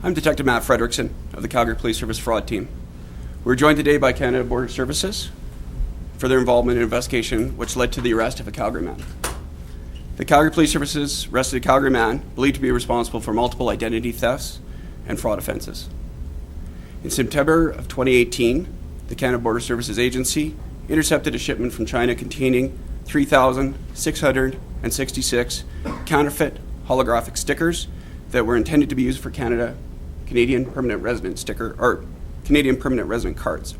I'm Detective Matt Frederickson of the Calgary Police Service fraud team. We're joined today by Canada Border Services for their involvement in an investigation which led to the arrest of a Calgary man. The Calgary Police Services arrested a Calgary man believed to be responsible for multiple identity thefts and fraud offences. In September of 2018, the Canada Border Services Agency intercepted a shipment from China containing 3,666 counterfeit holographic stickers that were intended to be used for Canadian permanent resident sticker or Canadian permanent resident cards.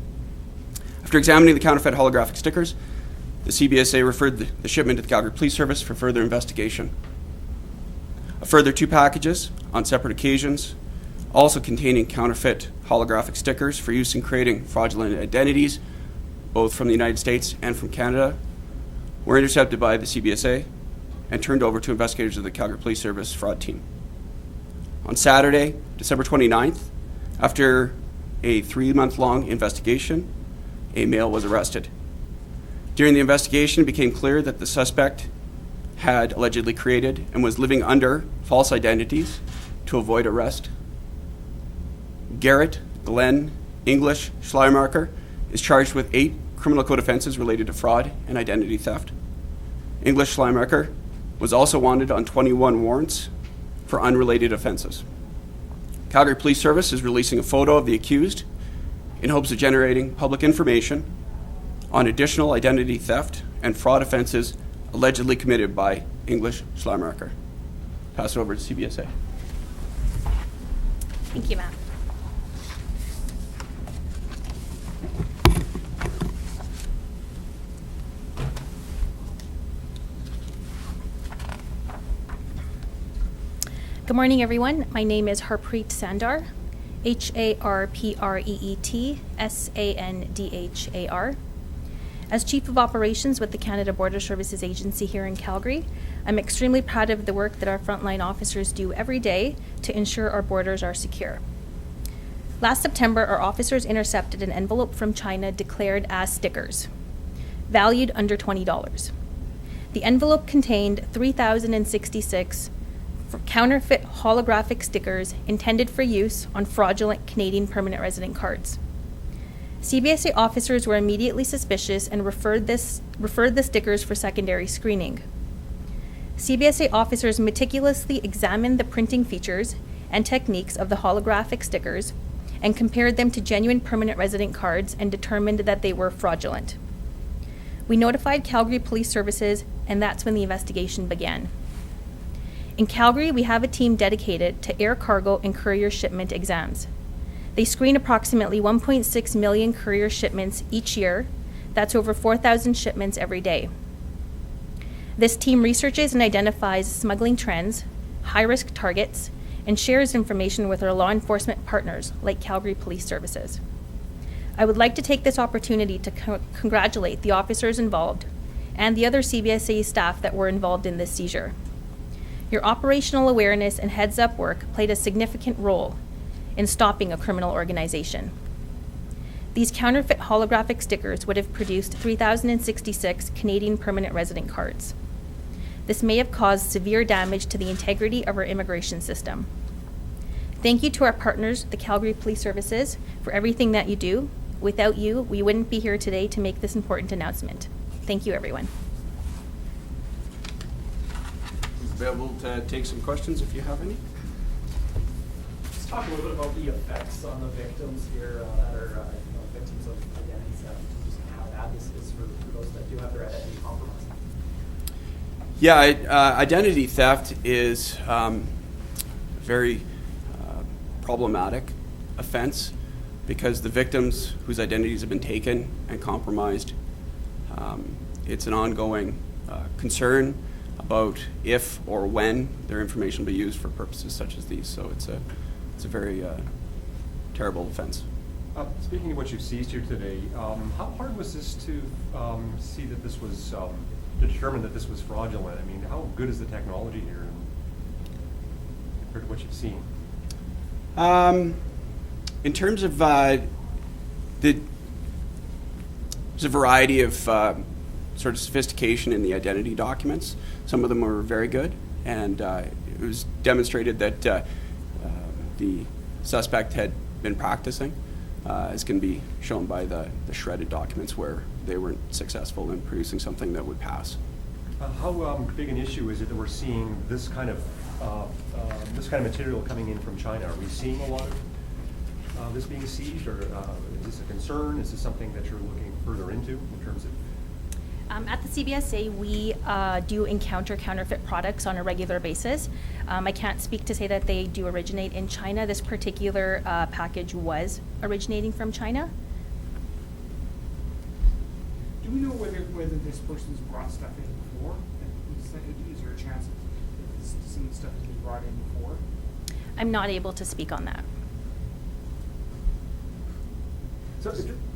After examining the counterfeit holographic stickers, the CBSA referred the shipment to the Calgary Police Service for further investigation. A further 2 packages on separate occasions, also containing counterfeit holographic stickers for use in creating fraudulent identities, both from the United States and from Canada, were intercepted by the CBSA and turned over to investigators of the Calgary Police Service fraud team. On Saturday, December 29th, after a 3-month-long investigation, a male was arrested. During the investigation, it became clear that the suspect had allegedly created and was living under false identities to avoid arrest. Garrett Glenn Enligh-Schleiermacher is charged with 8 criminal code offenses related to fraud and identity theft. Enligh-Schleiermacher was also wanted on 21 warrants for unrelated offenses. Calgary Police Service is releasing a photo of the accused in hopes of generating public information on additional identity theft and fraud offenses allegedly committed by Enligh-Schleiermacher. Pass it over to CBSA. Thank you, Matt. Good morning, everyone. My name is Harpreet Sandhar, Harpreet Sandhar. As Chief of Operations with the Canada Border Services Agency here in Calgary, I'm extremely proud of the work that our frontline officers do every day to ensure our borders are secure. Last September, our officers intercepted an envelope from China declared as stickers, valued under $20. The envelope contained 3,066 counterfeit holographic stickers intended for use on fraudulent Canadian permanent resident cards. CBSA officers were immediately suspicious and referred the stickers for secondary screening. CBSA officers meticulously examined the printing features and techniques of the holographic stickers and compared them to genuine permanent resident cards and determined that they were fraudulent. We notified Calgary Police Services, and that's when the investigation began. In Calgary, we have a team dedicated to air cargo and courier shipment exams. They screen approximately 1.6 million courier shipments each year. That's over 4,000 shipments every day. This team researches and identifies smuggling trends, high-risk targets, and shares information with our law enforcement partners like Calgary Police Services. I would like to take this opportunity to congratulate the officers involved and the other CBSA staff that were involved in this seizure. Your operational awareness and heads-up work played a significant role in stopping a criminal organization. These counterfeit holographic stickers would have produced 3,066 Canadian permanent resident cards. This may have caused severe damage to the integrity of our immigration system. Thank you to our partners, the Calgary Police Services, for everything that you do. Without you, we wouldn't be here today to make this important announcement. Thank you, everyone. Available to take some questions if you have any. Let's talk a little bit about the effects on the victims here that are victims of identity theft, just how bad this is for those that do have their identity compromised. Yeah, identity theft is a very problematic offense because the victims whose identities have been taken and compromised, it's an ongoing concern about if or when their information will be used for purposes such as these. So it's a very terrible offense. Speaking of what you've seized here today, how hard was this to see that this was, to determine that this was fraudulent? I mean, how good is the technology here compared to what you've seen? In terms of there's a variety of sort of sophistication in the identity documents. Some of them were very good, and it was demonstrated that the suspect had been practicing, as can be shown by the shredded documents where they weren't successful in producing something that would pass. How big an issue is it that we're seeing this kind of material coming in from China? Are we seeing a lot of this being seized, or is this a concern? Is this something that you're looking further into in terms of? At the CBSA, we do encounter counterfeit products on a regular basis. I can't speak to say that they do originate in China. This particular package was originating from China. Do we know whether this person's brought stuff in before? Is there a chance that some of the stuff has been brought in before? I'm not able to speak on that. So,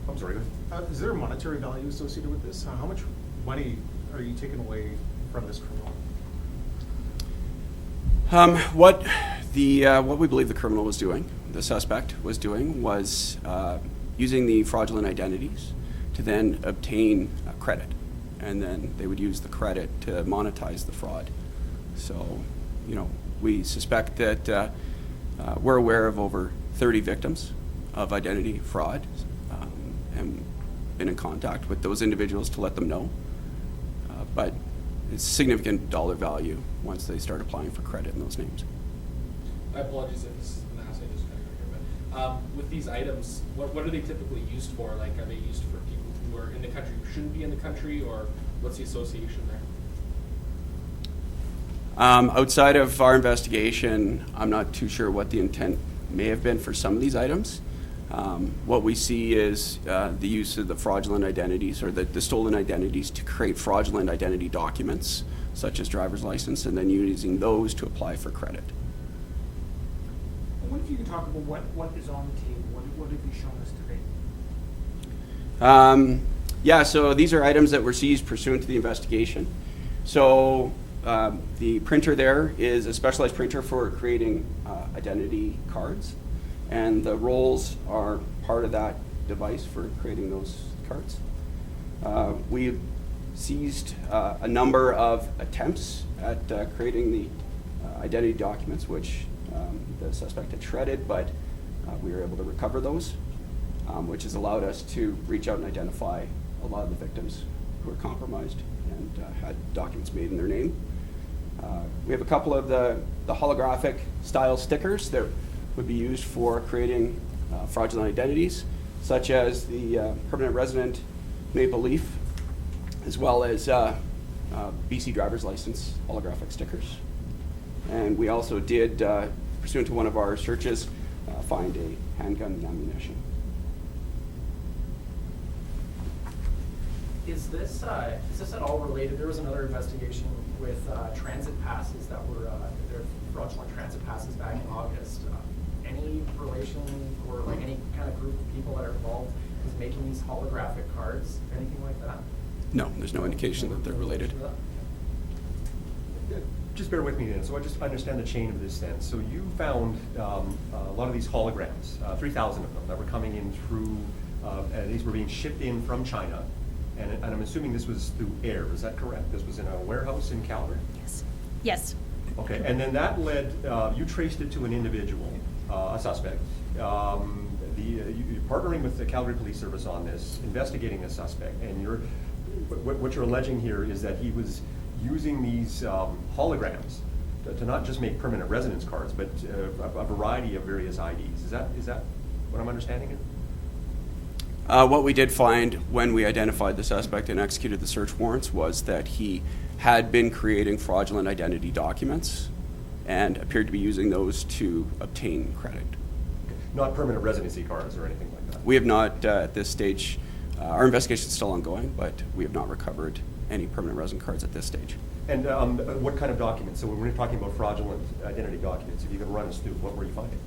I'm sorry. Go ahead. Is there a monetary value associated with this? How much money are you taking away from this criminal? What we believe the criminal was doing, the suspect was doing, was using the fraudulent identities to then obtain credit, and then they would use the credit to monetize the fraud. So, we suspect that we're aware of over 30 victims of identity fraud, and been in contact with those individuals to let them know. But it's significant dollar value once they start applying for credit in those names. My apologies if this has been asked, I just kind of here, but with these items, what are they typically used for? Like, are they used for people who are in the country who shouldn't be in the country, or what's the association there? Outside of our investigation, I'm not too sure what the intent may have been for some of these items. What we see is the use of the fraudulent identities, or the stolen identities, to create fraudulent identity documents, such as driver's license, and then using those to apply for credit. I wonder if you can talk about what is on the table. What have you shown us today? So these are items that were seized pursuant to the investigation. So the printer there is a specialized printer for creating identity cards, and the rolls are part of that device for creating those cards. We seized a number of attempts at creating the identity documents, which the suspect had shredded, but we were able to recover those, which has allowed us to reach out and identify a lot of the victims who were compromised and had documents made in their name. We have a couple of the holographic style stickers that would be used for creating fraudulent identities, such as the permanent resident maple leaf, as well as BC driver's license holographic stickers. And we also did, pursuant to one of our searches, find a handgun and ammunition. Is this at all related? There was another investigation with transit passes that were they're fraudulent transit passes back in August. Any relation or like any kind of group of people that are involved with making these holographic cards, anything like that? No, there's no indication that they're related. Just bear with me then, so I just understand the chain of this then. So you found a lot of these holograms, 3,000 of them, that were coming in through, these were being shipped in from China, and I'm assuming this was through air, is that correct? This was in a warehouse in Calgary? Yes. Yes. Okay, and then that led, you traced it to an individual, a suspect. You're partnering with the Calgary Police Service on this, investigating the suspect, and what you're alleging here is that he was using these holograms to not just make permanent residence cards, but a variety of various IDs. Is that what I'm understanding here? What we did find when we identified the suspect and executed the search warrants was that he had been creating fraudulent identity documents and appeared to be using those to obtain credit. Okay. Not permanent residency cards or anything like that? We have not, at this stage, our investigation is still ongoing, but we have not recovered any permanent resident cards at this stage. And what kind of documents? So when we're talking about fraudulent identity documents, if you can run us through, what were you finding?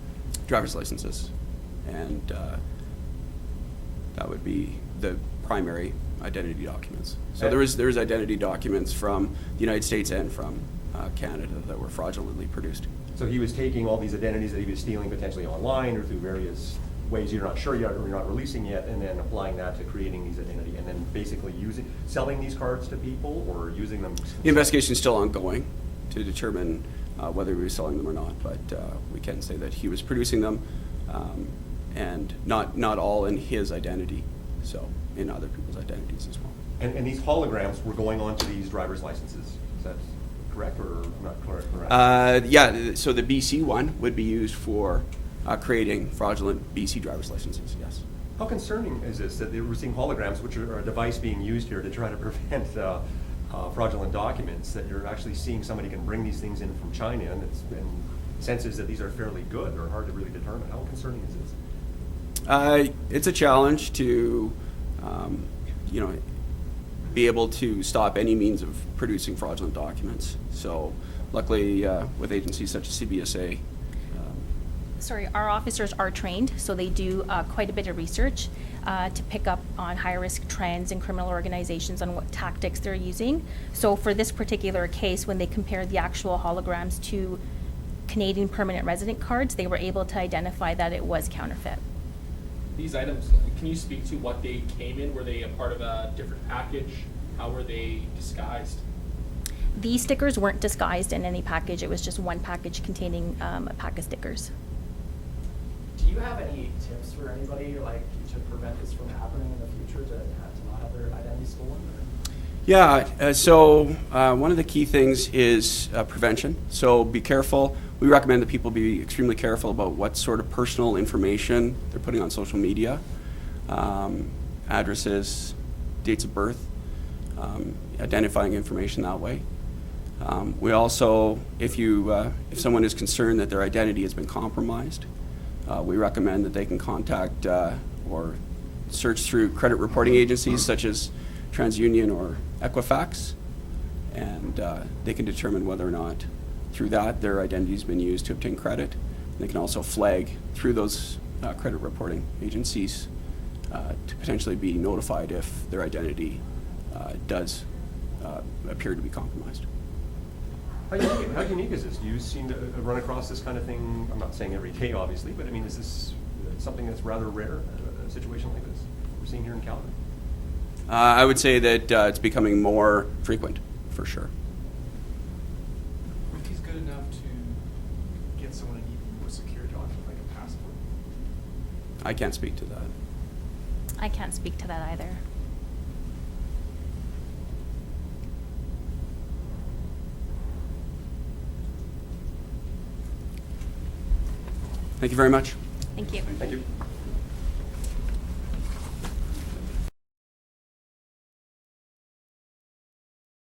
Driver's licenses, and that would be the primary identity documents. So there is identity documents from the United States and from Canada that were fraudulently produced. So he was taking all these identities that he was stealing potentially online or through various ways you're not sure yet or you're not releasing yet, and then applying that to creating these identity, and then basically selling these cards to people or using them? The investigation is still ongoing to determine whether he was selling them or not, but we can say that he was producing them and not all in his identity, so in other people's identities as well. And these holograms were going onto these driver's licenses. Is that correct or not correct? Yeah, so the BC one would be used for creating fraudulent BC driver's licenses, yes. How concerning is this that we're seeing holograms, which are a device being used here to try to prevent fraudulent documents, that you're actually seeing somebody can bring these things in from China and it's been senses that these are fairly good or hard to really determine. How concerning is this? It's a challenge to, be able to stop any means of producing fraudulent documents. So luckily, with agencies such as CBSA, Sorry, our officers are trained, so they do quite a bit of research to pick up on high-risk trends in criminal organizations on what tactics they're using. So for this particular case, when they compared the actual holograms to Canadian permanent resident cards, they were able to identify that it was counterfeit. These items, can you speak to what they came in? Were they a part of a different package? How were they disguised? These stickers weren't disguised in any package. It was just one package containing a pack of stickers. Do you have any tips for anybody, like, to prevent this from happening in the future, to not have their identity stolen? Or? Yeah, so one of the key things is prevention. So be careful. We recommend that people be extremely careful about what sort of personal information they're putting on social media, addresses, dates of birth, identifying information that way. We also, if someone is concerned that their identity has been compromised, we recommend that they can contact or search through credit reporting agencies such as TransUnion or Equifax, and they can determine whether or not through that their identity has been used to obtain credit. And they can also flag through those credit reporting agencies to potentially be notified if their identity does appear to be compromised. How unique is this? Do you seem to run across this kind of thing? I'm not saying every day, obviously, but I mean, is this something that's rather rare, a situation like this we're seeing here in Calgary? I would say that it's becoming more frequent, for sure. If he's good enough to get someone an even more secure document like a passport. I can't speak to that. I can't speak to that either. Thank you very much. Thank you. Thank you.